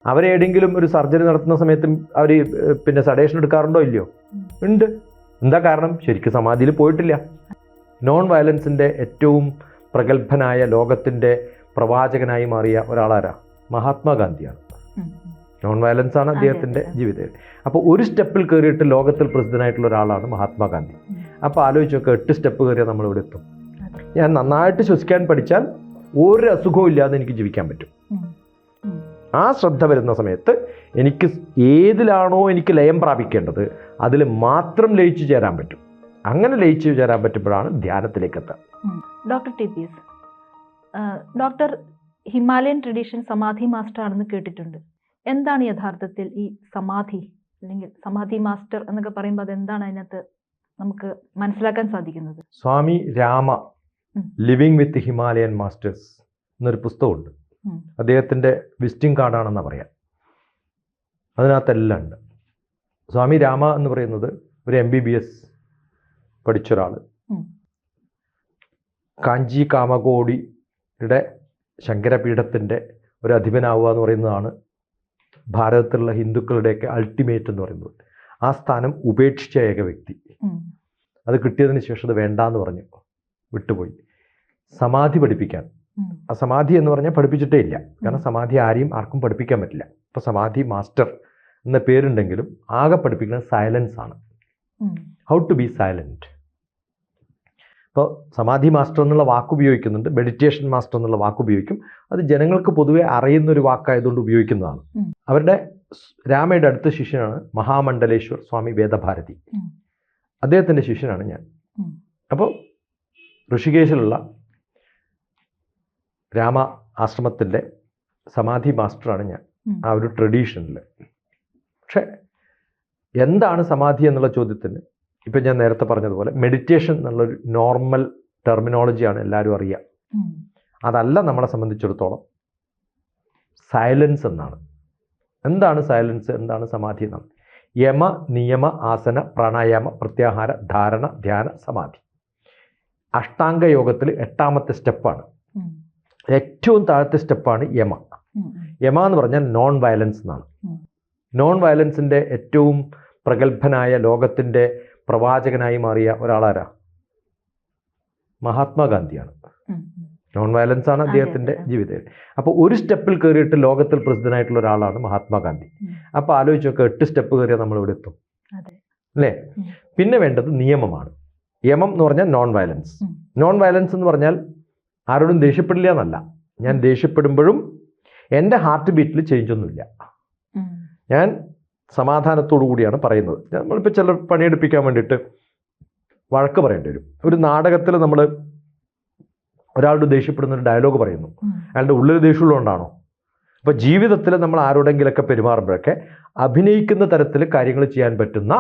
അവരേതെങ്കിലും ഒരു സർജറി നടത്തുന്ന സമയത്തും അവർ പിന്നെ സഡേഷൻ എടുക്കാറുണ്ടോ ഇല്ലയോ? ഉണ്ട്. എന്താ കാരണം? ശരിക്കും സമാധിയിൽ പോയിട്ടില്ല. നോൺ വയലൻസിൻ്റെ ഏറ്റവും പ്രഗത്ഭനായ ലോകത്തിൻ്റെ പ്രവാചകനായി മാറിയ ഒരാളാരാ? മഹാത്മാഗാന്ധിയാണ്. നോൺ വയലൻസ് ആണ് അദ്ദേഹത്തിൻ്റെ ജീവിതം. അപ്പോൾ ഒരു സ്റ്റെപ്പിൽ കയറിയിട്ട് ലോകത്തിൽ പ്രസിദ്ധനായിട്ടുള്ള ഒരാളാണ് മഹാത്മാഗാന്ധി. അപ്പോൾ ആലോചിച്ച് നോക്കുക, 8 സ്റ്റെപ്പ് കയറിയാൽ നമ്മളിവിടെ എത്തും. ഞാൻ നന്നായിട്ട് ശ്വസിക്കാൻ പഠിച്ചാൽ ഒരു അസുഖവും ഇല്ലാതെ എനിക്ക് ജീവിക്കാൻ പറ്റും. ആ ശ്രദ്ധ വരുന്ന സമയത്ത് എനിക്ക് ഏതിലാണോ എനിക്ക് ലയം പ്രാപിക്കേണ്ടത് അതിൽ മാത്രം ലയിച്ചു ചേരാൻ പറ്റും. അങ്ങനെ ലയിച്ചു ചേരാൻ പറ്റുമ്പോഴാണ് ധ്യാനത്തിലേക്ക് എത്തുക. Doctor TPS, doctor Himalayan tradition സമാധി മാസ്റ്റർ ആണെന്ന് കേട്ടിട്ടുണ്ട്. എന്താണ് യഥാർത്ഥത്തിൽ ഈ സമാധി അല്ലെങ്കിൽ സമാധി മാസ്റ്റർ എന്നൊക്കെ പറയുമ്പോൾ അതെന്താണ് അതിനകത്ത് നമുക്ക് മനസ്സിലാക്കാൻ സാധിക്കുന്നത്? Swami Rama living with Himalayan masters എന്നൊരു പുസ്തകമുണ്ട്. അദ്ദേഹത്തിൻ്റെ വിസിറ്റിംഗ് കാർഡാണെന്നാണ് പറയാം. അതിനകത്തെല്ലാം ഉണ്ട്. സ്വാമി രാമ എന്ന് പറയുന്നത് ഒരു MBBS പഠിച്ചൊരാൾ. കാഞ്ചി കാമകോടിയുടെ ശങ്കരപീഠത്തിൻ്റെ ഒരു അധിപനാവുക എന്ന് പറയുന്നതാണ് ഭാരതത്തിലുള്ള ഹിന്ദുക്കളുടെയൊക്കെ അൾട്ടിമേറ്റ് എന്ന് പറയുന്നത്. ആ സ്ഥാനം ഉപേക്ഷിച്ച ഏക വ്യക്തി. അത് കിട്ടിയതിന് ശേഷം അത് വേണ്ടാന്ന് പറഞ്ഞു, വിട്ടുപോയി. സമാധി പഠിപ്പിക്കാൻ, ആ സമാധി എന്ന് പറഞ്ഞാൽ പഠിപ്പിച്ചിട്ടേ ഇല്ല. കാരണം സമാധി ആർക്കും പഠിപ്പിക്കാൻ പറ്റില്ല. ഇപ്പോൾ സമാധി മാസ്റ്റർ എന്ന പേരുണ്ടെങ്കിലും ആകെ പഠിപ്പിക്കുന്നത് സൈലൻസ് ആണ്. How to be silent. ഇപ്പോൾ സമാധി മാസ്റ്റർ എന്നുള്ള വാക്ക് ഉപയോഗിക്കുന്നുണ്ട്, മെഡിറ്റേഷൻ മാസ്റ്റർ എന്നുള്ള വാക്ക് ഉപയോഗിക്കും. അത് ജനങ്ങൾക്ക് പൊതുവെ അറിയുന്നൊരു വാക്കായതുകൊണ്ട് ഉപയോഗിക്കുന്നതാണ്. അവരുടെ രാമയുടെ അടുത്ത ശിഷ്യനാണ് മഹാമണ്ഡലേശ്വർ സ്വാമി വേദഭാരതി. അദ്ദേഹത്തിൻ്റെ ശിഷ്യനാണ് ഞാൻ. അപ്പോൾ ഋഷികേശിലുള്ള രാമ ആശ്രമത്തിൻ്റെ സമാധി മാസ്റ്ററാണ് ഞാൻ, ആ ഒരു ട്രഡീഷനിൽ. പക്ഷെ എന്താണ് സമാധി എന്നുള്ള ചോദ്യത്തിന് ഇപ്പം ഞാൻ നേരത്തെ പറഞ്ഞതുപോലെ മെഡിറ്റേഷൻ എന്നുള്ളൊരു നോർമൽ ടെർമിനോളജിയാണ് എല്ലാവരും അറിയുക. അതല്ല നമ്മളെ സംബന്ധിച്ചിടത്തോളം സൈലൻസ് എന്നാണ്. എന്താണ് സൈലൻസ്, എന്താണ് സമാധി എന്നാണ്? യമ നിയമ ആസന പ്രാണായാമ പ്രത്യാഹാര ധാരണ ധ്യാന സമാധി. അഷ്ടാംഗ യോഗത്തിൽ 8ാമത്തെ സ്റ്റെപ്പാണ്. ഏറ്റവും താഴത്തെ സ്റ്റെപ്പാണ് യമ. യമ എന്ന് പറഞ്ഞാൽ നോൺ വയലൻസ് എന്നാണ്. നോൺ വയലൻസിൻ്റെ ഏറ്റവും പ്രഗത്ഭനായ ലോകത്തിൻ്റെ പ്രവാചകനായി മാറിയ ഒരാളാരാ? മഹാത്മാഗാന്ധിയാണ്. നോൺ വയലൻസ് ആണ് അദ്ദേഹത്തിൻ്റെ ജീവിതം. അപ്പോൾ ഒരു സ്റ്റെപ്പിൽ കയറിയിട്ട് ലോകത്തിൽ പ്രസിദ്ധനായിട്ടുള്ള ഒരാളാണ് മഹാത്മാഗാന്ധി. അപ്പോൾ ആലോചിച്ച് നോക്കുക, 8 സ്റ്റെപ്പ് കയറിയാൽ നമ്മളിവിടെ എത്തും അല്ലേ? പിന്നെ വേണ്ടത് നിയമമാണ്. യമം എന്ന് പറഞ്ഞാൽ നോൺ വയലൻസ്. നോൺ വയലൻസ് എന്ന് പറഞ്ഞാൽ ആരോടും ദേഷ്യപ്പെടില്ല എന്നല്ല. ഞാൻ ദേഷ്യപ്പെടുമ്പോഴും എൻ്റെ ഹാർട്ട് ബീറ്റിൽ ചേഞ്ച് ഒന്നുമില്ല. ഞാൻ സമാധാനത്തോടു കൂടിയാണ് പറയുന്നത്. നമ്മളിപ്പോൾ ചിലർ പണിയെടുപ്പിക്കാൻ വേണ്ടിയിട്ട് വഴക്ക് പറയേണ്ടി വരും. ഒരു നാടകത്തിൽ നമ്മൾ ഒരാളോട് ദേഷ്യപ്പെടുന്ന ഒരു ഡയലോഗ് പറയുന്നു, അയാളുടെ ഉള്ളിൽ ദേഷ്യമുള്ളതുകൊണ്ടാണോ? അപ്പോൾ ജീവിതത്തിൽ നമ്മൾ ആരോടെങ്കിലൊക്കെ പെരുമാറുമ്പോഴൊക്കെ അഭിനയിക്കുന്ന തരത്തിൽ കാര്യങ്ങൾ ചെയ്യാൻ പറ്റുന്ന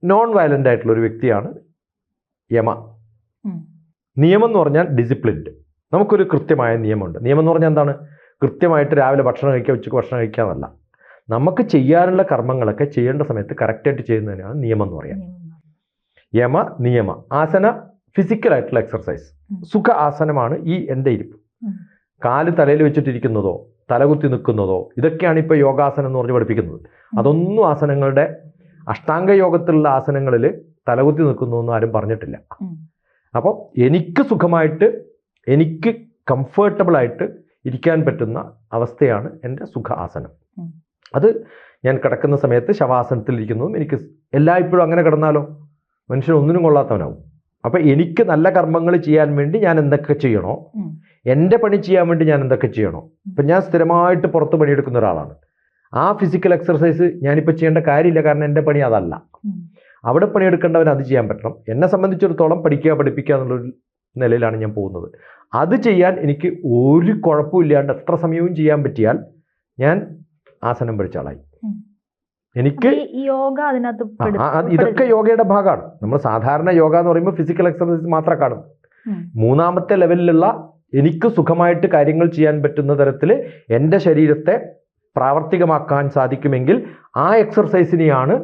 നോൺ വയലൻ്റ് ആയിട്ടുള്ള ഒരു വ്യക്തിയാണ് യമ. നിയമം എന്ന് പറഞ്ഞാൽ ഡിസിപ്ലിൻഡ്. നമുക്കൊരു കൃത്യമായ നിയമമുണ്ട്. നിയമം എന്ന് പറഞ്ഞാൽ എന്താണ്? കൃത്യമായിട്ട് രാവിലെ ഭക്ഷണം കഴിക്കുക, ഉച്ചയ്ക്ക് ഭക്ഷണം കഴിക്കുക എന്നല്ല. നമുക്ക് ചെയ്യാനുള്ള കർമ്മങ്ങളൊക്കെ ചെയ്യേണ്ട സമയത്ത് കറക്റ്റായിട്ട് ചെയ്യുന്നതിനാണ് നിയമം എന്ന് പറയാം. യമ നിയമ. ആസന ഫിസിക്കലായിട്ടുള്ള എക്സർസൈസ്. സുഖ ആസനമാണ് ഈ എൻ്റെ ഇരിപ്പ്. കാല് തലയിൽ വെച്ചിട്ടിരിക്കുന്നതോ തലകുത്തി നിൽക്കുന്നതോ ഇതൊക്കെയാണ് ഇപ്പോൾ യോഗാസനം എന്ന് പറഞ്ഞ് പഠിപ്പിക്കുന്നത്. അതൊന്നും ആസനങ്ങളുടെ അഷ്ടാംഗ യോഗത്തിലുള്ള ആസനങ്ങളിൽ തലകുത്തി നിൽക്കുന്നതൊന്നും ആരും പറഞ്ഞിട്ടില്ല. അപ്പോൾ എനിക്ക് സുഖമായിട്ട് എനിക്ക് കംഫർട്ടബിളായിട്ട് ഇരിക്കാൻ പറ്റുന്ന അവസ്ഥയാണ് എൻ്റെ സുഖ ആസനം. അത് ഞാൻ കിടക്കുന്ന സമയത്ത് ശവാസനത്തിലിരിക്കുന്നതും എനിക്ക് എല്ലായ്പ്പോഴും അങ്ങനെ കിടന്നാലോ മനുഷ്യൻ ഒന്നിനും കൊള്ളാത്തവനാവും. അപ്പം എനിക്ക് നല്ല കർമ്മങ്ങൾ ചെയ്യാൻ വേണ്ടി ഞാൻ എന്തൊക്കെ ചെയ്യണോ, എൻ്റെ പണി ചെയ്യാൻ വേണ്ടി ഞാൻ എന്തൊക്കെ ചെയ്യണോ. ഇപ്പം ഞാൻ സ്ഥിരമായിട്ട് പുറത്ത് പണിയെടുക്കുന്ന ഒരാളാണ്. ആ ഫിസിക്കൽ എക്സർസൈസ് ഞാനിപ്പോൾ ചെയ്യേണ്ട കാര്യമില്ല, കാരണം എൻ്റെ പണി അതല്ല. അവിടെ പണിയെടുക്കേണ്ടവൻ അത് ചെയ്യാൻ പറ്റണം. എന്നെ സംബന്ധിച്ചിടത്തോളം പഠിക്കുക പഠിപ്പിക്കുക എന്നുള്ളൊരു നിലയിലാണ് ഞാൻ പോകുന്നത്. അത് ചെയ്യാൻ എനിക്ക് ഒരു കുഴപ്പമില്ലാണ്ട് എത്ര സമയവും ചെയ്യാൻ പറ്റിയാൽ ഞാൻ ആസനം പഠിച്ച ആളായി. എനിക്ക് യോഗ അതിനകത്ത് ഇതൊക്കെ യോഗയുടെ ഭാഗമാണ്. നമ്മൾ സാധാരണ യോഗ എന്ന് പറയുമ്പോൾ ഫിസിക്കൽ എക്സർസൈസ് മാത്രം കാണും. 3ാമത്തെ ലെവലിലുള്ള എനിക്ക് സുഖമായിട്ട് കാര്യങ്ങൾ ചെയ്യാൻ പറ്റുന്ന തരത്തിൽ എൻ്റെ ശരീരത്തെ പ്രാവർത്തികമാക്കാൻ സാധിക്കുമെങ്കിൽ ആ എക്സർസൈസിനെയാണ്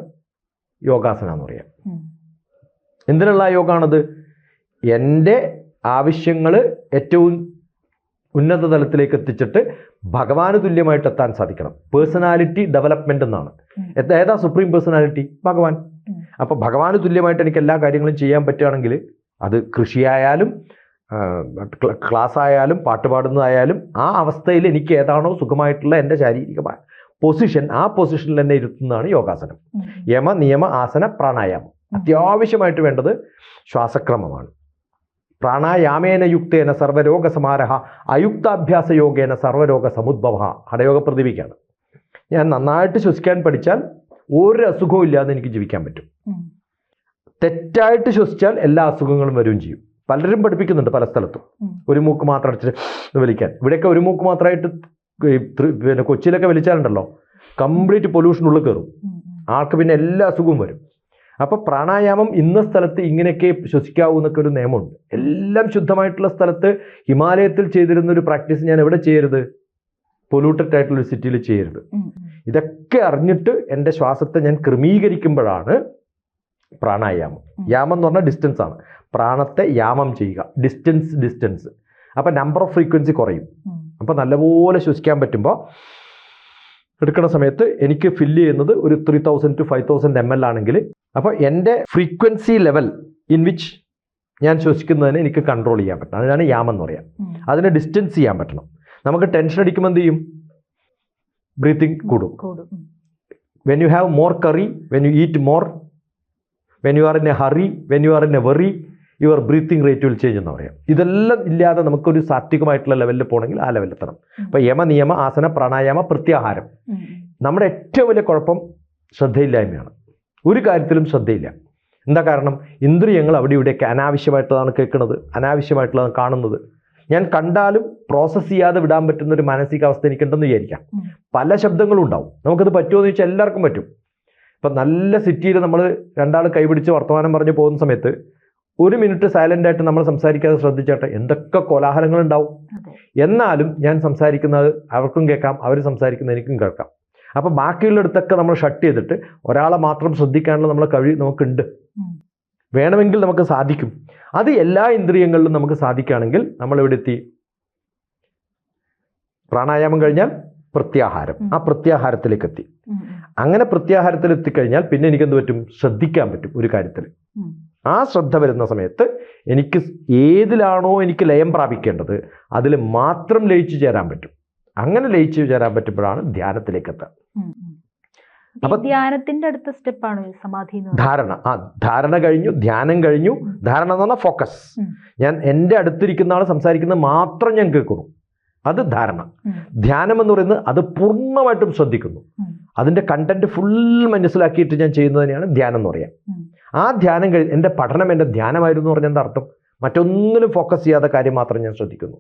യോഗാസന എന്ന് പറയാം. എന്തിനുള്ള യോഗാണത്? എൻ്റെ ആവശ്യങ്ങൾ ഏറ്റവും ഉന്നത തലത്തിലേക്ക് എത്തിച്ചിട്ട് ഭഗവാന് തുല്യമായിട്ട് എത്താൻ സാധിക്കണം. പേഴ്സണാലിറ്റി ഡെവലപ്മെന്റ് എന്നാണ്. ഏതാ സുപ്രീം പേഴ്സണാലിറ്റി? ഭഗവാൻ. അപ്പോൾ ഭഗവാന് തുല്യമായിട്ട് എനിക്ക് എല്ലാ കാര്യങ്ങളും ചെയ്യാൻ പറ്റുകയാണെങ്കിൽ അത് കൃഷിയായാലും ക്ലാസ് ആയാലും പാട്ട് പാടുന്നതായാലും ആ അവസ്ഥയിൽ എനിക്ക് ഏതാണോ സുഖമായിട്ടുള്ള എൻ്റെ ശാരീരികമായ പൊസിഷൻ, ആ പൊസിഷനിൽ തന്നെ ഇരുത്തുന്നതാണ് യോഗാസനം. യമ നിയമ ആസന പ്രാണായാമം. അത്യാവശ്യമായിട്ട് വേണ്ടത് ശ്വാസക്രമമാണ്. പ്രാണായാമേന യുക്തേന സർവരോഗ സമാരഹ അയുക്താഭ്യാസ യോഗേന സർവരോഗ സമുദ്ഭവ. ഹഠയോഗ പ്രതിവിക്കാണ്. ഞാൻ നന്നായിട്ട് ശ്വസിക്കാൻ പഠിച്ചാൽ ഒരു അസുഖവും ഇല്ലാതെ എനിക്ക് ജീവിക്കാൻ പറ്റും. തെറ്റായിട്ട് ശ്വസിച്ചാൽ എല്ലാ അസുഖങ്ങളും വരികയും ചെയ്യും. പലരും പഠിപ്പിക്കുന്നുണ്ട് പല സ്ഥലത്തും, ഒരു മൂക്ക് മാത്രം അടിച്ചിട്ട് വലിക്കാൻ. ഇവിടെയൊക്കെ ഒരു മൂക്ക് മാത്രമായിട്ട് പിന്നെ കൊച്ചിയിലൊക്കെ വലിച്ചാലുണ്ടല്ലോ കംപ്ലീറ്റ് പൊല്യൂഷൻ ഉള്ളിൽ കയറും, ആൾക്ക് പിന്നെ എല്ലാ അസുഖവും വരും. അപ്പോൾ പ്രാണായാമം ഇന്ന സ്ഥലത്ത് ഇങ്ങനെയൊക്കെ ശ്വസിക്കാവൂ എന്നൊക്കെ ഒരു നിയമമുണ്ട്. എല്ലാം ശുദ്ധമായിട്ടുള്ള സ്ഥലത്ത് ഹിമാലയത്തിൽ ചെയ്തിരുന്ന ഒരു പ്രാക്ടീസ് ഞാൻ എവിടെ ചെയ്യരുത്? പൊല്യൂട്ടഡ് ആയിട്ടുള്ളൊരു സിറ്റിയിൽ ചെയ്യരുത്. ഇതൊക്കെ അറിഞ്ഞിട്ട് എൻ്റെ ശ്വാസത്തെ ഞാൻ ക്രമീകരിക്കുമ്പോഴാണ് പ്രാണായാമം. യാമം എന്ന് പറഞ്ഞാൽ ഡിസ്റ്റൻസ് ആണ്. പ്രാണത്തെ യാമം ചെയ്യുക, ഡിസ്റ്റൻസ്. അപ്പം നമ്പർ ഓഫ് ഫ്രീക്വൻസി കുറയും. അപ്പം നല്ലപോലെ ശ്വസിക്കാൻ പറ്റുമ്പോൾ എടുക്കുന്ന സമയത്ത് എനിക്ക് ഫില്ല് ചെയ്യുന്നത് ഒരു 3000 to 5000 ml ആണെങ്കിൽ, അപ്പോൾ എൻ്റെ ഫ്രീക്വൻസി ലെവൽ ഇൻ വിച്ച് ഞാൻ ശ്വസിക്കുന്നതിന് എനിക്ക് കൺട്രോൾ ചെയ്യാൻ പറ്റണം. അതിനാണ് യാമം എന്ന് പറയാം. അതിനെ ഡിസ്റ്റൻസ് ചെയ്യാൻ പറ്റണം. നമുക്ക് ടെൻഷൻ അടിക്കുമ്പോൾ എന്ത് ചെയ്യും? ബ്രീത്തിങ് കൂടും. When you have more curry, when you eat more, when you are in a hurry, when you are in a worry, your breathing rate will change എന്ന് പറയാം. ഇതെല്ലാം ഇല്ലാതെ നമുക്കൊരു സാത്വികമായിട്ടുള്ള ലെവലിൽ പോകണമെങ്കിൽ ആ ലെവലിൽ എത്തണം. അപ്പോൾ യമ നിയമ ആസന പ്രാണായാമ പ്രത്യാഹാരം. നമ്മുടെ ഏറ്റവും വലിയ കുഴപ്പം ശ്രദ്ധയില്ലായ്മയാണ്. ഒരു കാര്യത്തിലും ശ്രദ്ധയില്ല. എന്താ കാരണം? ഇന്ദ്രിയങ്ങൾ അവിടെ ഇവിടെയൊക്കെ അനാവശ്യമായിട്ടുള്ളതാണ് കേൾക്കുന്നത്, അനാവശ്യമായിട്ടുള്ളതാണ് കാണുന്നത്. ഞാൻ കണ്ടാലും പ്രോസസ്സ് ചെയ്യാതെ വിടാൻ പറ്റുന്ന ഒരു മാനസികാവസ്ഥ എനിക്കുണ്ടെന്ന് വിചാരിക്കാം. പല ശബ്ദങ്ങളും ഉണ്ടാവും. നമുക്കത് പറ്റുമോ എന്ന് ചോദിച്ചാൽ എല്ലാവർക്കും പറ്റും. ഇപ്പം നല്ല സിറ്റിയിൽ നമ്മൾ രണ്ടാൾ കൈപിടിച്ച് വർത്തമാനം പറഞ്ഞ് പോകുന്ന സമയത്ത് ഒരു മിനിറ്റ് സൈലൻ്റ് ആയിട്ട് നമ്മൾ സംസാരിക്കാതെ ശ്രദ്ധിച്ചാട്ടെ, എന്തൊക്കെ കോലാഹലങ്ങളുണ്ടാവും. എന്നാലും ഞാൻ സംസാരിക്കുന്നത് അവർക്കും കേൾക്കാം, അവർ സംസാരിക്കുന്നത് എനിക്കും കേൾക്കാം. അപ്പം ബാക്കിയുള്ളിടത്തൊക്കെ നമ്മൾ ഷട്ട് ചെയ്തിട്ട് ഒരാളെ മാത്രം ശ്രദ്ധിക്കാനുള്ള നമ്മളെ കഴിവ് നമുക്കുണ്ട്. വേണമെങ്കിൽ നമുക്ക് സാധിക്കും. അത് എല്ലാ ഇന്ദ്രിയങ്ങളിലും നമുക്ക് സാധിക്കുകയാണെങ്കിൽ നമ്മൾ എവിടെ എത്തി? പ്രാണായാമം കഴിഞ്ഞാൽ പ്രത്യാഹാരം. ആ പ്രത്യാഹാരത്തിലേക്ക് എത്തി. അങ്ങനെ പ്രത്യാഹാരത്തിൽ എത്തിക്കഴിഞ്ഞാൽ പിന്നെ എനിക്കെന്ത് പറ്റും? ശ്രദ്ധിക്കാൻ പറ്റും ഒരു കാര്യത്തിൽ. ആ ശ്രദ്ധ വരുന്ന സമയത്ത് എനിക്ക് ഏതിലാണോ എനിക്ക് ലയം പ്രാപിക്കേണ്ടത് അതിൽ മാത്രം ലയിച്ചു ചേരാൻ പറ്റും. അങ്ങനെ ലയിച്ചു ചേരാൻ പറ്റുമ്പോഴാണ് ധ്യാനത്തിലേക്ക് എത്താൻ. അപ്പൊ ധ്യാനത്തിന്റെ അടുത്ത സ്റ്റെപ്പാണ് സമാധി. ധാരണ. ധാരണ കഴിഞ്ഞു, ധ്യാനം കഴിഞ്ഞു. ധാരണ എന്ന് പറഞ്ഞാൽ ഫോക്കസ്. ഞാൻ എൻ്റെ അടുത്തിരിക്കുന്ന ആൾ സംസാരിക്കുന്നത് മാത്രം ഞാൻ കേൾക്കുന്നു, അത് ധാരണ. ധ്യാനം എന്ന് പറയുന്നത് അത് പൂർണ്ണമായിട്ടും ശ്രദ്ധിക്കുന്നു, അതിൻ്റെ കണ്ടന്റ് ഫുൾ മനസ്സിലാക്കിയിട്ട് ഞാൻ ചെയ്യുന്നതിനെയാണ് ധ്യാനം എന്ന് പറയാം. ആ ധ്യാനം കഴിഞ്ഞ് എൻ്റെ പഠനം എൻ്റെ ധ്യാനമായിരുന്നു എന്ന് പറഞ്ഞാൽ എന്താ അർത്ഥം? മറ്റൊന്നിലും ഫോക്കസ് ചെയ്യാത്ത കാര്യം മാത്രം ഞാൻ ശ്രദ്ധിക്കുന്നു.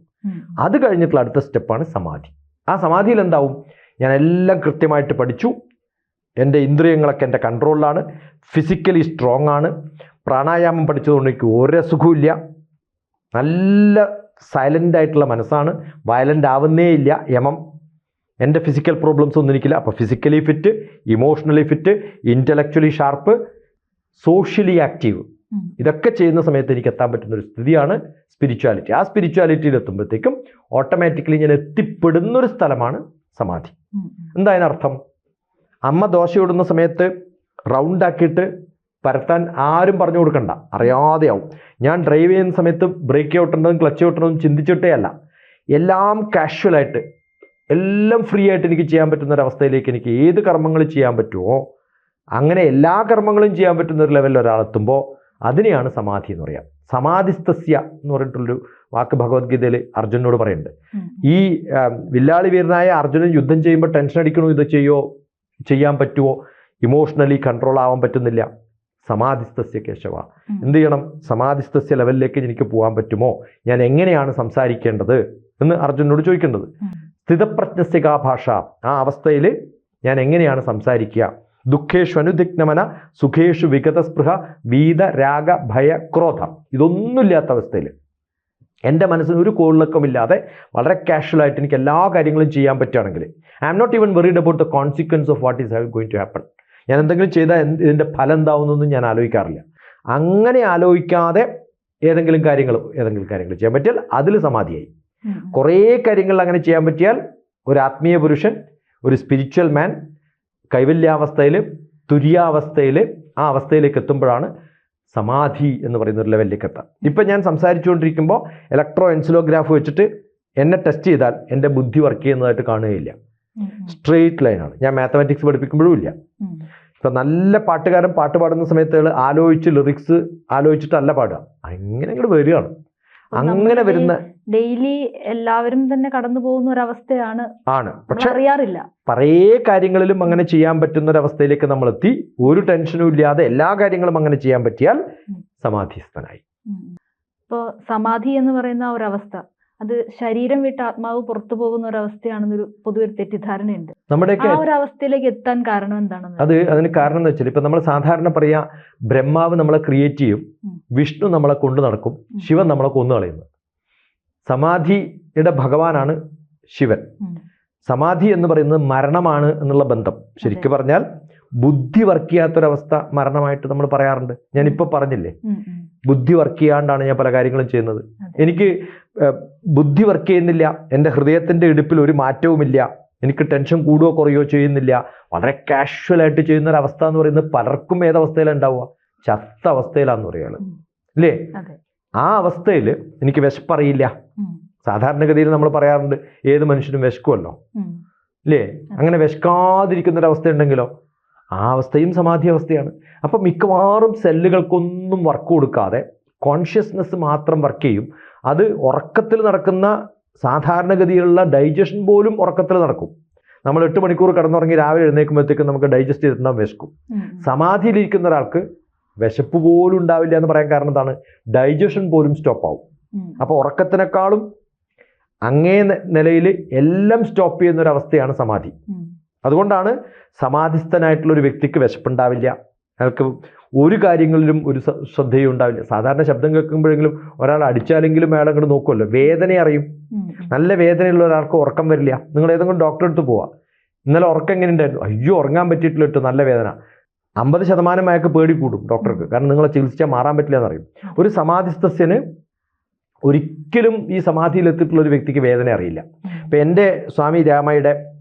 അത് കഴിഞ്ഞിട്ടുള്ള അടുത്ത സ്റ്റെപ്പാണ് സമാധി. ആ സമാധിയിൽ എന്താവും? ഞാൻ എല്ലാം കൃത്യമായിട്ട് പഠിച്ചു, എൻ്റെ ഇന്ദ്രിയങ്ങളൊക്കെ എൻ്റെ കൺട്രോളിലാണ്, ഫിസിക്കലി സ്ട്രോങ് ആണ്, പ്രാണായാമം പഠിച്ചതുകൊണ്ട് എനിക്ക് ഒരു അസുഖമില്ല, നല്ല സൈലൻ്റ് ആയിട്ടുള്ള മനസ്സാണ്, വയലൻ്റ് ആവുന്നേ ഇല്ല, യമം. എൻ്റെ ഫിസിക്കൽ പ്രോബ്ലംസ് ഒന്നും എനിക്കില്ല. അപ്പോൾ physically fit, emotionally fit, intellectually sharp, socially active. ഇതൊക്കെ ചെയ്യുന്ന സമയത്ത് എനിക്ക് എത്താൻ പറ്റുന്ന ഒരു സ്ഥിതിയാണ് സ്പിരിച്വാലിറ്റി. ആ സ്പിരിച്വാലിറ്റിയിൽ എത്തുമ്പോഴത്തേക്കും ഓട്ടോമാറ്റിക്കലി ഞാൻ എത്തിപ്പെടുന്നൊരു സ്ഥലമാണ് സമാധി. എന്താ അതിനർത്ഥം? അമ്മ ദോശ ഇടുന്ന സമയത്ത് റൗണ്ടാക്കിയിട്ട് പരത്താൻ ആരും പറഞ്ഞു കൊടുക്കണ്ട, അറിയാതെയാവും. ഞാൻ ഡ്രൈവ് ചെയ്യുന്ന സമയത്ത് ബ്രേക്ക് ഔട്ടുണ്ടതും ക്ലച്ച് ഔട്ടുണ്ടതും ചിന്തിച്ചിട്ടേ അല്ല, എല്ലാം കാഷ്വലായിട്ട് എല്ലാം ഫ്രീ ആയിട്ട് എനിക്ക് ചെയ്യാൻ പറ്റുന്ന ഒരവസ്ഥയിലേക്ക് എനിക്ക് ഏത് കർമ്മങ്ങൾ ചെയ്യാൻ പറ്റുമോ അങ്ങനെ എല്ലാ കർമ്മങ്ങളും ചെയ്യാൻ പറ്റുന്ന ഒരു ലെവലിൽ ഒരാളെത്തുമ്പോൾ അതിനെയാണ് സമാധി എന്ന് പറയാം. സമാധിസ്തസ്യ എന്ന് പറഞ്ഞിട്ടുള്ളൊരു വാക്ക് ഭഗവത്ഗീതയിൽ അർജുനോട് പറയുന്നുണ്ട്. ഈ വില്ലാളി വീരനായ അർജുനൻ യുദ്ധം ചെയ്യുമ്പോൾ ടെൻഷൻ അടിക്കണോ, ഇത് ചെയ്യാൻ പറ്റുമോ, ഇമോഷണലി കൺട്രോൾ ആവാൻ പറ്റുന്നില്ല. സമാധിസ്തസ്യ കേശവ, എന്ത് ചെയ്യണം? സമാധിസ്തസ്യ ലെവലിലേക്ക് എനിക്ക് പോകാൻ പറ്റുമോ, ഞാൻ എങ്ങനെയാണ് സംസാരിക്കേണ്ടത് എന്ന് അർജുനോട് ചോദിക്കേണ്ടത്. സ്ഥിതപ്രജ്ഞസ്യ കാ ഭാഷ, ആ അവസ്ഥയിൽ ഞാൻ എങ്ങനെയാണ് സംസാരിക്കുക? ദുഃഖേഷു അനുദിഗ്നമന സുഖേഷു വിഗതസ്പൃഹ വീത രാഗ ഭയ ക്രോധ, ഇതൊന്നുമില്ലാത്ത അവസ്ഥയിൽ എൻ്റെ മനസ്സിന് ഒരു കോളിളക്കമില്ലാതെ വളരെ കാഷ്വലായിട്ട് എനിക്ക് എല്ലാ കാര്യങ്ങളും ചെയ്യാൻ പറ്റുകയാണെങ്കിൽ I am not even worried about the consequence of what is going to happen. ഞാൻ എന്തെങ്കിലും ചെയ്താൽ ഇതിൻ്റെ ഫലം എന്താവുന്നൊന്നും ഞാൻ ആലോചിക്കാറില്ല. അങ്ങനെ ആലോചിക്കാതെ ഏതെങ്കിലും കാര്യങ്ങൾ ചെയ്യാൻ പറ്റിയാൽ അതിൽ സമാധിയായി. കുറേ കാര്യങ്ങൾ അങ്ങനെ ചെയ്യാൻ പറ്റിയാൽ ഒരു ആത്മീയ പുരുഷൻ, ഒരു സ്പിരിച്വൽ മാൻ കൈവല്യാവസ്ഥയിൽ, തുര്യാവസ്ഥയിൽ, ആ അവസ്ഥയിലേക്ക് എത്തുമ്പോഴാണ് സമാധി എന്ന് പറയുന്ന ഒരു ലെവലിലേക്ക് എത്താം. ഇപ്പം ഞാൻ സംസാരിച്ചുകൊണ്ടിരിക്കുമ്പോൾ ഇലക്ട്രോ എൻസിലോഗ്രാഫ് വെച്ചിട്ട് എന്നെ ടെസ്റ്റ് ചെയ്താൽ എൻ്റെ ബുദ്ധി വർക്ക് ചെയ്യുന്നതായിട്ട് കാണുകയില്ല. സ്ട്രെയിറ്റ് ലൈനാണ്. ഞാൻ മാത്തമാറ്റിക്സ് പഠിപ്പിക്കുമ്പോഴും ഇല്ല. ഇപ്പം നല്ല പാട്ടുകാരൻ പാട്ട് പാടുന്ന സമയത്ത് ആലോചിച്ച് ലിറിക്സ് ആലോചിച്ചിട്ടല്ല പാടുക, അങ്ങനെ അങ്ങോട്ട് വരികയാണ്. അങ്ങനെ വരുന്ന ഡെയിലി എല്ലാവരും തന്നെ കടന്നു പോകുന്ന ഒരവസ്ഥയാണ്. പക്ഷെ അറിയാറില്ല. പല കാര്യങ്ങളിലും അങ്ങനെ ചെയ്യാൻ പറ്റുന്ന ഒരവസ്ഥയിലേക്ക് നമ്മൾ എത്തി. ഒരു ടെൻഷനും ഇല്ലാതെ എല്ലാ കാര്യങ്ങളും അങ്ങനെ ചെയ്യാൻ പറ്റിയാൽ സമാധിസ്ഥനായി. ഇപ്പോൾ സമാധി എന്ന് പറയുന്ന ഒരവസ്ഥ, അത് ശരീരം വിട്ട് ആത്മാവ് പുറത്തു പോകുന്ന ഒരവസ്ഥയാണെന്നൊരു പൊതുവെ തെറ്റിദ്ധാരണയുണ്ട്. നമ്മുടെയൊക്കെ ആ ഒരു അവസ്ഥയിലേക്ക് എത്താൻ കാരണം എന്താണ്? അതിന് കാരണം എന്ന് വെച്ചാൽ, ഇപ്പൊ നമ്മൾ സാധാരണ പറയാ ബ്രഹ്മാവ് നമ്മളെ ക്രിയേറ്റ് ചെയ്യും, വിഷ്ണു നമ്മളെ കൊണ്ടു നടക്കും, ശിവൻ നമ്മളെ കൊന്നു കളയുന്നു. സമാധിയുടെ ഭഗവാനാണ് ശിവൻ. സമാധി എന്ന് പറയുന്നത് മരണമാണ് എന്നുള്ള ബന്ധം. ശരിക്കും പറഞ്ഞാൽ ബുദ്ധി വർക്ക് ചെയ്യാത്തൊരവസ്ഥ മരണമായിട്ട് നമ്മൾ പറയാറുണ്ട്. ഞാനിപ്പോൾ പറഞ്ഞില്ലേ, ബുദ്ധി വർക്ക് ചെയ്യാണ്ടാണ് ഞാൻ പല കാര്യങ്ങളും ചെയ്യുന്നത്. എനിക്ക് ബുദ്ധി വർക്ക് ചെയ്യുന്നില്ല, എൻ്റെ ഹൃദയത്തിൻ്റെ ഇടുപ്പിൽ ഒരു മാറ്റവുമില്ല, എനിക്ക് ടെൻഷൻ കൂടുകയോ കുറയോ ചെയ്യുന്നില്ല, വളരെ കാഷ്വലായിട്ട് ചെയ്യുന്ന ഒരു അവസ്ഥ എന്ന് പറയുന്നത് പലർക്കും ഏതവസ്ഥയിലാണ് ഉണ്ടാവുക? ചത്ത അവസ്ഥയിലാന്ന് പറയുകയാണ് അല്ലേ? ആ അവസ്ഥയിൽ എനിക്ക് വിശപ്പറിയില്ല. സാധാരണഗതിയിൽ നമ്മൾ പറയാറുണ്ട് ഏത് മനുഷ്യനും വിശക്കുമല്ലോ അല്ലേ? അങ്ങനെ വിശക്കാതിരിക്കുന്നൊരവസ്ഥ ഉണ്ടെങ്കിലോ ആ അവസ്ഥയും സമാധി അവസ്ഥയാണ്. അപ്പം മിക്കവാറും സെല്ലുകൾക്കൊന്നും വർക്ക് കൊടുക്കാതെ കോൺഷ്യസ്നെസ് മാത്രം വർക്ക് ചെയ്യും. അത് ഉറക്കത്തിൽ നടക്കുന്ന സാധാരണഗതിയിലുള്ള ഡൈജഷൻ പോലും ഉറക്കത്തിൽ നടക്കും. നമ്മൾ 8 മണിക്കൂർ കിടന്നുറങ്ങി രാവിലെ എഴുന്നേൽക്കുമ്പോഴത്തേക്കും നമുക്ക് ഡൈജസ്റ്റ് ചെയ്തിട്ടുണ്ടാകും വിശക്കും. സമാധിയിലിരിക്കുന്ന ഒരാൾക്ക് വിശപ്പ് പോലും ഉണ്ടാവില്ല എന്ന് പറയാൻ കാരണം എന്താണ്? ഡൈജഷൻ പോലും സ്റ്റോപ്പ് ആവും. അപ്പോൾ ഉറക്കത്തിനേക്കാളും അങ്ങേ നിലയിൽ എല്ലാം സ്റ്റോപ്പ് ചെയ്യുന്ന ഒരു അവസ്ഥയാണ് സമാധി. അതുകൊണ്ടാണ് സമാധിസ്ഥനായിട്ടുള്ള ഒരു വ്യക്തിക്ക് വിശപ്പുണ്ടാവില്ല, അയാൾക്ക് ഒരു കാര്യങ്ങളിലും ഒരു ശ്രദ്ധയും ഉണ്ടാവില്ല. സാധാരണ ശബ്ദം കേൾക്കുമ്പോഴെങ്കിലും ഒരാൾ അടിച്ചാലെങ്കിലും അയാൾ അങ്ങോട്ട് നോക്കുമല്ലോ, വേദന അറിയും. നല്ല വേദനയുള്ള ഒരാൾക്ക് ഉറക്കം വരില്ല. നിങ്ങൾ ഏതെങ്കിലും ഡോക്ടറെ അടുത്ത് പോവാ, ഇന്നലെ ഉറക്കം എങ്ങനെ ഉണ്ടായിരുന്നു? അയ്യോ ഉറങ്ങാൻ പറ്റിയിട്ടില്ല കേട്ടോ, നല്ല വേദന. 50% അയാൾക്ക് പേടി കൂടും ഡോക്ടർക്ക്, കാരണം നിങ്ങളെ ചികിത്സിച്ചാൽ മാറാൻ പറ്റില്ല എന്നറിയും. ഒരു സമാധിസ്ഥന് ഒരിക്കലും ഈ സമാധിയിലെത്തിയിട്ടുള്ള ഒരു വ്യക്തിക്ക് വേദന അറിയില്ല. ഇപ്പം എൻ്റെ സ്വാമി രാമയുടെ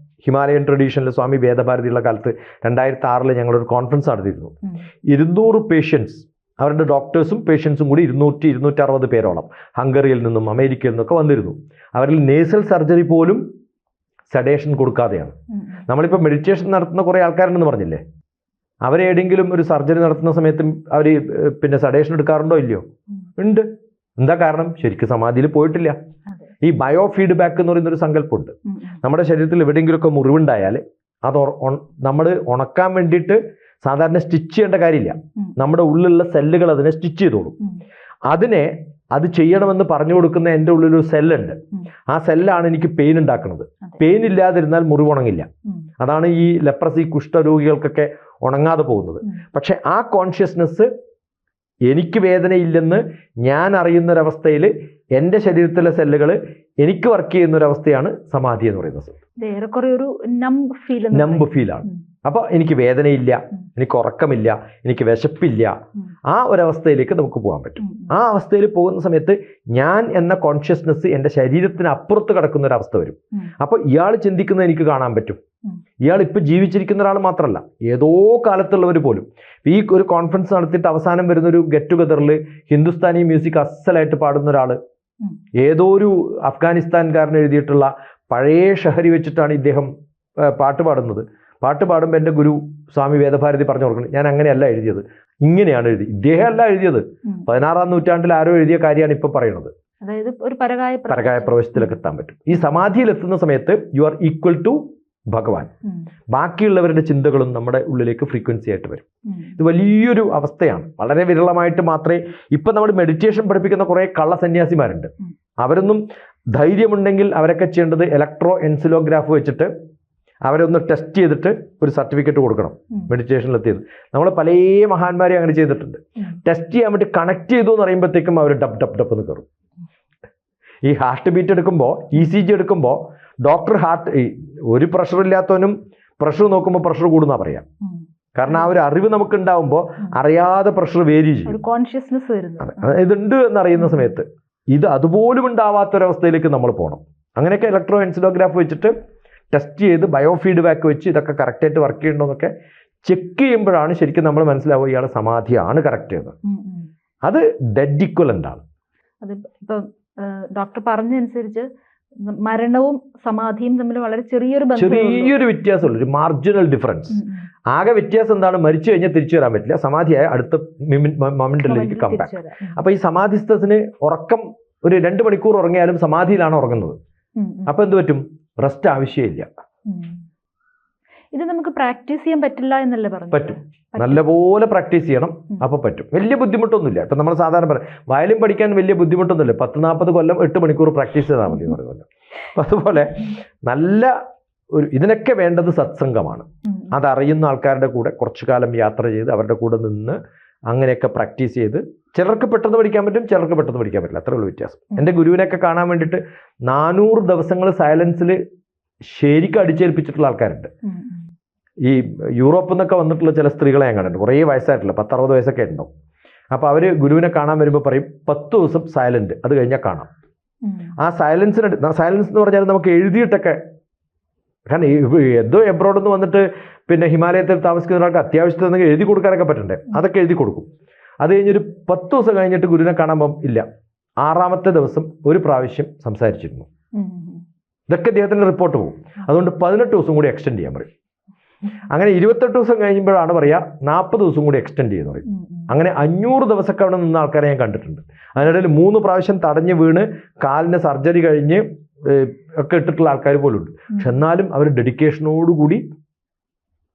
ഹിമാലയൻ ട്രഡീഷനിൽ സ്വാമി വേദഭാരതിയുള്ള കാലത്ത് 2006 ഞങ്ങളൊരു കോൺഫറൻസ് നടത്തിയിരുന്നു. 200 പേഷ്യൻസ്, അവരുടെ ഡോക്ടേഴ്സും പേഷ്യൻസും കൂടി 200-260 പേരോളം ഹംഗറിയിൽ നിന്നും അമേരിക്കയിൽ നിന്നൊക്കെ വന്നിരുന്നു. അവരിൽ നേസൽ സർജറി പോലും സെഡേഷൻ കൊടുക്കാതെയാണ്. നമ്മളിപ്പോൾ മെഡിറ്റേഷൻ നടത്തുന്ന കുറേ ആൾക്കാരുണ്ടെന്ന് പറഞ്ഞില്ലേ, അവരെവിടെയെങ്കിലും ഒരു സർജറി നടത്തുന്ന സമയത്തും അവർ പിന്നെ സെഡേഷൻ എടുക്കാറുണ്ടോ? ഇല്ലയോ? ഉണ്ട്. എന്താ കാരണം? ശരിക്കും സമാധിയിൽ പോയിട്ടില്ല. ഈ ബയോ ഫീഡ്ബാക്ക് എന്ന് പറയുന്നൊരു സങ്കല്പമുണ്ട്. നമ്മുടെ ശരീരത്തിൽ എവിടെയെങ്കിലുമൊക്കെ മുറിവുണ്ടായാൽ അത് നമ്മൾ ഉണക്കാൻ വേണ്ടിയിട്ട് സാധാരണ സ്റ്റിച്ച് ചെയ്യേണ്ട കാര്യമില്ല. നമ്മുടെ ഉള്ളിലുള്ള സെല്ലുകൾ അതിനെ സ്റ്റിച്ച് ചെയ്തോളും. അത് ചെയ്യണമെന്ന് പറഞ്ഞു കൊടുക്കുന്ന എൻ്റെ ഉള്ളിലൊരു സെല്ലുണ്ട്. ആ സെല്ലാണ് എനിക്ക് പെയിൻ ഉണ്ടാക്കുന്നത്. പെയിൻ ഇല്ലാതിരുന്നാൽ മുറിവുണങ്ങില്ല. അതാണ് ഈ ലെപ്രസി കുഷ്ഠരോഗികൾക്കൊക്കെ ഉണങ്ങാതെ പോകുന്നത്. പക്ഷെ ആ കോൺഷ്യസ്നെസ് എനിക്ക് വേദനയില്ലെന്ന് ഞാൻ അറിയുന്നൊരവസ്ഥയിൽ എൻ്റെ ശരീരത്തിലെ സെല്ലുകൾ എനിക്ക് വർക്ക് ചെയ്യുന്നൊരവസ്ഥയാണ് സമാധി എന്ന് പറയുന്നത്. നമ്പ് ഫീലാണ്. അപ്പോൾ എനിക്ക് വേദനയില്ല, എനിക്ക് ഉറക്കമില്ല, എനിക്ക് വിശപ്പില്ല. ആ ഒരവസ്ഥയിലേക്ക് നമുക്ക് പോകാൻ പറ്റും. ആ അവസ്ഥയിൽ പോകുന്ന സമയത്ത് ഞാൻ എന്ന കോൺഷ്യസ്നെസ് എൻ്റെ ശരീരത്തിന് അപ്പുറത്ത് കിടക്കുന്ന ഒരു അവസ്ഥ വരും. അപ്പോൾ ഇയാൾ ചിന്തിക്കുന്നത് എനിക്ക് കാണാൻ പറ്റും. ഇയാൾ ഇപ്പം ജീവിച്ചിരിക്കുന്ന ഒരാൾ മാത്രമല്ല, ഏതോ കാലത്തുള്ളവർ പോലും. ഈ ഒരു കോൺഫറൻസ് നടത്തിയിട്ട് അവസാനം വരുന്ന ഒരു ഗെറ്റ് ടുഗദറിൽ ഹിന്ദുസ്ഥാനി മ്യൂസിക് അസലായിട്ട് പാടുന്ന ഒരാൾ, ഏതോ ഒരു അഫ്ഗാനിസ്ഥാൻകാരൻ എഴുതിയിട്ടുള്ള പഴയ ഷഹരി വെച്ചിട്ടാണ് ഇദ്ദേഹം പാട്ട് പാടുന്നത്. പാട്ട് പാടുമ്പോൾ എൻ്റെ ഗുരു സ്വാമി വേദഭാരതി പറഞ്ഞു കൊടുക്കുന്നത്, ഞാൻ അങ്ങനെയല്ല എഴുതിയത്, ഇങ്ങനെയാണ് എഴുതി. ഇദ്ദേഹം അല്ല എഴുതിയത്, 16-ാം നൂറ്റാണ്ടിൽ ആരോ എഴുതിയ കാര്യമാണ് ഇപ്പം പറയുന്നത്. അതായത് ഒരു പരകായ പ്രവേശത്തിലേക്ക് എത്താൻ പറ്റും. ഈ സമാധിയിൽ എത്തുന്ന സമയത്ത് യു ആർ ഈക്വൽ ടു ഭഗവാൻ. ബാക്കിയുള്ളവരുടെ ചിന്തകളും നമ്മുടെ ഉള്ളിലേക്ക് ഫ്രീക്വൻസി ആയിട്ട് വരും. ഇത് വലിയൊരു അവസ്ഥയാണ്. വളരെ വിരളമായിട്ട് മാത്രമേ ഇപ്പം നമ്മൾ മെഡിറ്റേഷൻ പഠിപ്പിക്കുന്ന കുറേ കള്ള സന്യാസിമാരുണ്ട്. അവരൊന്നും ധൈര്യമുണ്ടെങ്കിൽ അവരൊക്കെ ചെയ്യേണ്ടത് ഇലക്ട്രോ എൻസിലോഗ്രാഫ് വെച്ചിട്ട് അവരൊന്ന് ടെസ്റ്റ് ചെയ്തിട്ട് ഒരു സർട്ടിഫിക്കറ്റ് കൊടുക്കണം മെഡിറ്റേഷനിലെത്തിയത്. നമ്മൾ പല മഹാന്മാരെയും അങ്ങനെ ചെയ്തിട്ടുണ്ട്. ടെസ്റ്റ് ചെയ്യാൻ വേണ്ടി കണക്ട് ചെയ്തു എന്ന് പറയുമ്പോഴത്തേക്കും അവർ ഡപ്പ് ഡപ്പ് ഡപ്പ് എന്ന് കയറും. ഈ ഹാർട്ട് ബീറ്റ് എടുക്കുമ്പോൾ, ECG എടുക്കുമ്പോൾ ഡോക്ടർ ഒരു പ്രഷർ ഇല്ലാത്തവനും പ്രഷർ നോക്കുമ്പോൾ പ്രഷർ കൂടുന്നാ പറയാം. കാരണം ആ ഒരു അറിവ് നമുക്ക് ഉണ്ടാവുമ്പോൾ അറിയാതെ പ്രഷർ വേരി ചെയ്യും. കോൺഷ്യസ്നെസ് വരുന്നു. ഇതുണ്ട് എന്നറിയുന്ന സമയത്ത് ഇത് അതുപോലും ഉണ്ടാവാത്തൊരവസ്ഥയിലേക്ക് നമ്മൾ പോകണം. അങ്ങനെയൊക്കെ ഇലക്ട്രോ എൻസിലോഗ്രാഫ് വെച്ചിട്ട് ടെസ്റ്റ് ചെയ്ത് ബയോ ഫീഡ്ബാക്ക് വെച്ച് ഇതൊക്കെ കറക്റ്റായിട്ട് വർക്ക് ചെയ്യണമെന്നൊക്കെ ചെക്ക് ചെയ്യുമ്പോഴാണ് ശരിക്കും നമ്മൾ മനസ്സിലാവുക ഇയാൾ സമാധിയാണ് കറക്റ്റ് എന്ന്. അത് ഡെഡ് ഇക്വലൻ്റ് ആണ്. അത് ഇപ്പം ഡോക്ടർ പറഞ്ഞതനുസരിച്ച് മരണവും സമാധിയും തമ്മിൽ വളരെ ചെറിയൊരു വ്യത്യാസമുള്ളൂ, ഒരു മാർജിനൽ ഡിഫറൻസ്. ആകെ വ്യത്യാസം എന്താണ്? മരിച്ചു കഴിഞ്ഞാൽ തിരിച്ചു വരാൻ പറ്റില്ല, സമാധിയായ അടുത്ത മൊമെന്റിലേക്ക് കംബാക്ക്. അപ്പൊ ഈ സമാധിസ്ഥന് ഉറക്കം ഒരു 2 മണിക്കൂർ ഉറങ്ങിയാലും സമാധിയിലാണ് ഉറങ്ങുന്നത്. അപ്പൊ എന്ത് പറ്റും? റെസ്റ്റ് ആവശ്യമില്ല. ഇത് നമുക്ക് പ്രാക്ടീസ് ചെയ്യാൻ പറ്റില്ല എന്നല്ലേ പറഞ്ഞു? പറ്റും, നല്ലപോലെ പ്രാക്ടീസ് ചെയ്യണം. അപ്പൊ പറ്റും. വലിയ ബുദ്ധിമുട്ടൊന്നുമില്ല. ഇപ്പൊ നമ്മൾ സാധാരണ പറയും വയലിൻ പഠിക്കാൻ വലിയ ബുദ്ധിമുട്ടൊന്നുമില്ല, 10-40 കൊല്ലം 8 മണിക്കൂർ പ്രാക്ടീസ് ചെയ്താൽ മതി എന്ന് പറയുമല്ലോ. അതുപോലെ നല്ല ഒരു ഇതിനൊക്കെ വേണ്ടത് സത്സംഗമാണ്. അതറിയുന്ന ആൾക്കാരുടെ കൂടെ കുറച്ചു കാലം യാത്ര ചെയ്ത് അവരുടെ കൂടെ നിന്ന് അങ്ങനെയൊക്കെ പ്രാക്ടീസ് ചെയ്ത്, ചിലർക്ക് പെട്ടെന്ന് പഠിക്കാൻ പറ്റും, ചിലർക്ക് പെട്ടെന്ന് പഠിക്കാൻ പറ്റില്ല. അത്രേ ഉള്ളൂ വ്യത്യാസം. എൻ്റെ ഗുരുവിനെയൊക്കെ കാണാൻ വേണ്ടിയിട്ട് 400 ദിവസങ്ങൾ സൈലൻസിൽ ശരിക്കും അടിച്ചേൽപ്പിച്ചിട്ടുള്ള ആൾക്കാരുണ്ട്. ഈ യൂറോപ്പിൽ നിന്നൊക്കെ വന്നിട്ടുള്ള ചില സ്ത്രീകളെ ഞാൻ കണ്ടിട്ടുണ്ട്, കുറേ വയസ്സായിട്ടില്ല, 10-60 വയസ്സൊക്കെ ഉണ്ടാവും. അപ്പോൾ അവർ ഗുരുവിനെ കാണാൻ വരുമ്പോൾ പറയും 10 ദിവസം സൈലൻറ്റ്, അത് കഴിഞ്ഞാൽ കാണാം. ആ സൈലൻസ് എന്ന് പറഞ്ഞാൽ നമുക്ക് എഴുതിയിട്ടൊക്കെ, കാരണം എന്തോ എബ്രോഡിൽ നിന്ന് വന്നിട്ട് പിന്നെ ഹിമാലയത്തിൽ താമസിക്കുന്ന ഒരാൾക്ക് അത്യാവശ്യത്തിൽ എന്തെങ്കിലും എഴുതി കൊടുക്കാനൊക്കെ പറ്റണ്ടേ, അതൊക്കെ എഴുതി കൊടുക്കും. അത് കഴിഞ്ഞൊരു 10 ദിവസം കഴിഞ്ഞിട്ട് ഗുരുവിനെ കാണുമ്പം ഇല്ല, 6ാമത്തെ ദിവസം ഒരു പ്രാവശ്യം സംസാരിച്ചിരുന്നു. ഇതൊക്കെ അദ്ദേഹത്തിൻ്റെ റിപ്പോർട്ട് പോകും. അതുകൊണ്ട് 18 ദിവസം കൂടി എക്സ്റ്റെൻഡ് ചെയ്യാൻ പറയും. അങ്ങനെ 28 ദിവസം കഴിയുമ്പോഴാണ് പറയുക 40 ദിവസം കൂടി എക്സ്റ്റെൻഡ് ചെയ്യുന്ന പറയും. അങ്ങനെ 500 ദിവസമൊക്കെ അവിടെ നിന്ന ആൾക്കാരെ ഞാൻ കണ്ടിട്ടുണ്ട്. അതിനിടയിൽ 3 പ്രാവശ്യം തടഞ്ഞ് വീണ് കാലിന് സർജറി കഴിഞ്ഞ് ഒക്കെ ഇട്ടിട്ടുള്ള ആൾക്കാർ പോലും ഉണ്ട്. പക്ഷെ എന്നാലും അവർ ഡെഡിക്കേഷനോടുകൂടി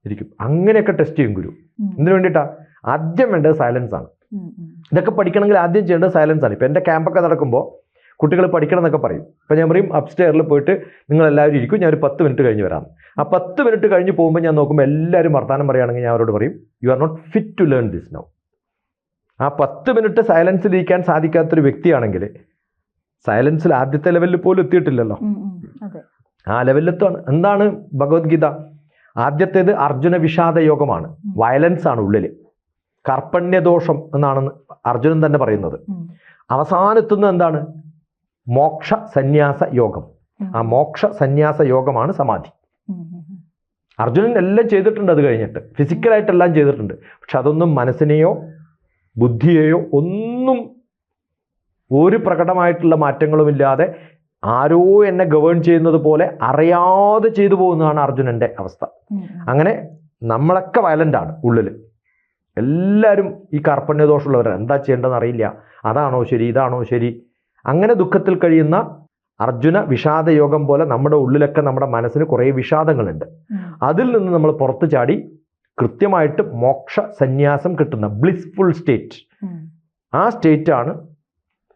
ഇരിക്കും. അങ്ങനെയൊക്കെ ടെസ്റ്റ് ചെയ്യും ഗുരു. എന്തിനു വേണ്ടിയിട്ടാ? ആദ്യം വേണ്ടത് സൈലൻസ് ആണ്. ഇതൊക്കെ പഠിക്കണമെങ്കിൽ ആദ്യം ചെയ്യേണ്ടത് സൈലൻസ് ആണ്. ഇപ്പം എൻ്റെ ക്യാമ്പൊക്കെ നടക്കുമ്പോൾ കുട്ടികൾ പഠിക്കണം എന്നൊക്കെ പറയും. അപ്പം ഞാൻ പറയും അപ്സ്റ്റെയറിൽ പോയിട്ട് നിങ്ങളെല്ലാവരും ഇരിക്കും, ഞാൻ ഒരു 10 മിനിറ്റ് കഴിഞ്ഞ് വരാം. ആ 10 മിനിറ്റ് കഴിഞ്ഞ് പോകുമ്പോൾ ഞാൻ നോക്കുമ്പോൾ എല്ലാവരും വർത്തമാനം പറയുകയാണെങ്കിൽ ഞാൻ അവരോട് പറയും you are not fit to learn this now. ആ 10 മിനിറ്റ് സൈലൻസിലിരിക്കാൻ സാധിക്കാത്തൊരു വ്യക്തിയാണെങ്കിൽ സൈലൻസിൽ ആദ്യത്തെ ലെവലിൽ പോലും എത്തിയിട്ടില്ലല്ലോ, ആ ലെവലിലെത്താണ്. എന്താണ് ഭഗവത്ഗീത? ആദ്യത്തേത് അർജുന വിഷാദ യോഗമാണ്, വയലൻസ് ആണ് ഉള്ളിൽ, കർപ്പണ്യദോഷം എന്നാണ് അർജുനൻ തന്നെ പറയുന്നത്. അവസാനെത്തുന്നത് എന്താണ്? മോക്ഷ സന്യാസ യോഗം. ആ മോക്ഷ സന്യാസ യോഗമാണ് സമാധി. അർജുനൻ എല്ലാം ചെയ്തിട്ടുണ്ട്, അത് കഴിഞ്ഞിട്ട് ഫിസിക്കലായിട്ടെല്ലാം ചെയ്തിട്ടുണ്ട്. പക്ഷെ അതൊന്നും മനസ്സിനെയോ ബുദ്ധിയെയോ ഒന്നും ഒരു പ്രകടമായിട്ടുള്ള മാറ്റങ്ങളുമില്ലാതെ ആരോ എന്നെ ഗവേൺ ചെയ്യുന്നത് പോലെ അറിയാതെ ചെയ്തു പോകുന്നതാണ് അർജുനൻ്റെ അവസ്ഥ. അങ്ങനെ നമ്മളൊക്കെ വയലൻ്റാണ് ഉള്ളിൽ. എല്ലാവരും ഈ കാർപ്പണ്യദോഷമുള്ളവരാണ്. എന്താ ചെയ്യേണ്ടതെന്ന് അറിയില്ല, അതാണോ ശരി, ഇതാണോ ശരി. അങ്ങനെ ദുഃഖത്തിൽ കഴിയുന്ന അർജുന വിഷാദയോഗം പോലെ നമ്മുടെ ഉള്ളിലൊക്കെ നമ്മുടെ മനസ്സിന് കുറേ വിഷാദങ്ങളുണ്ട്. അതിൽ നിന്ന് നമ്മൾ പുറത്തു ചാടി കൃത്യമായിട്ട് മോക്ഷ സന്യാസം കിട്ടുന്ന ബ്ലിസ്ഫുൾ സ്റ്റേറ്റ്, ആ സ്റ്റേറ്റാണ്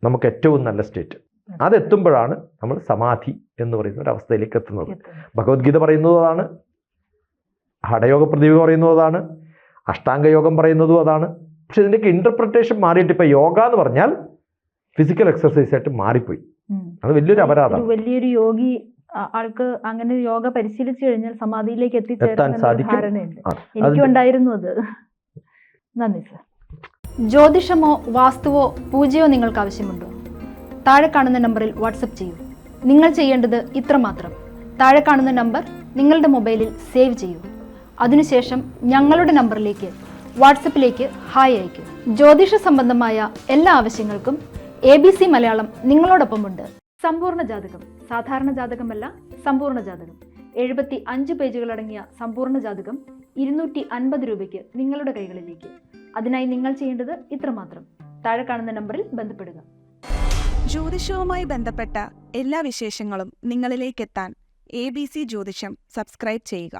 നമുക്ക് ഏറ്റവും നല്ല സ്റ്റേറ്റ്. അതെത്തുമ്പോഴാണ് നമ്മൾ സമാധി എന്ന് പറയുന്ന ഒരു അവസ്ഥയിലേക്ക് എത്തുന്നത്. ഭഗവത്ഗീത പറയുന്നതും അതാണ്, ഹഠയോഗ പ്രദീപ് പറയുന്നതും അതാണ്, അഷ്ടാംഗയോഗം പറയുന്നതും അതാണ്. പക്ഷെ ഇതിൻ്റെയൊക്കെ ഇൻ്റർപ്രിട്ടേഷൻ മാറിയിട്ട് ഇപ്പം യോഗ എന്ന് പറഞ്ഞാൽ ഫിസിക്കൽ എക്സർസൈസ് ആയിട്ട് മാറിപ്പോയി. അത് വലിയൊരു അപരാധമാണ്. വലിയൊരു യോഗി ആൾക്ക് അങ്ങനെ യോഗ പരിശീലിച്ചു കഴിഞ്ഞാൽ സമാധിയിലേക്ക് എത്താൻ സാധിക്കും. എനിക്കുണ്ടായിരുന്നു അത്. നന്ദി സർ. ജ്യോതിഷമോ വാസ്തുവോ പൂജയോ നിങ്ങൾക്ക് ആവശ്യമുണ്ടോ? താഴെ കാണുന്ന നമ്പറിൽ വാട്സപ്പ് ചെയ്യൂ. നിങ്ങൾ ചെയ്യേണ്ടത് ഇത്രമാത്രം: താഴെ കാണുന്ന നമ്പർ നിങ്ങളുടെ മൊബൈലിൽ സേവ് ചെയ്യൂ. അതിനുശേഷം ഞങ്ങളുടെ നമ്പറിലേക്ക് വാട്സപ്പിലേക്ക് ഹായ് അയക്കൂ. ജ്യോതിഷ സംബന്ധമായ എല്ലാ ആവശ്യങ്ങൾക്കും ABC മലയാളം നിങ്ങളോടൊപ്പമുണ്ട്. സമ്പൂർണ്ണ ജാതകം, സാധാരണ ജാതകമല്ല, സമ്പൂർണ്ണ ജാതകം. 75 പേജുകളടങ്ങിയ സമ്പൂർണ്ണ ജാതകം 250 രൂപയ്ക്ക് നിങ്ങളുടെ കൈകളിലേക്ക്. അതിനായി നിങ്ങൾ ചെയ്യേണ്ടത് ഇത്രമാത്രം: താഴെ കാണുന്ന നമ്പറിൽ ബന്ധപ്പെടുക. ജ്യോതിഷവുമായി ബന്ധപ്പെട്ട എല്ലാ വിശേഷങ്ങളും നിങ്ങളിലേക്കെത്താൻ ABC ജ്യോതിഷം സബ്സ്ക്രൈബ് ചെയ്യുക.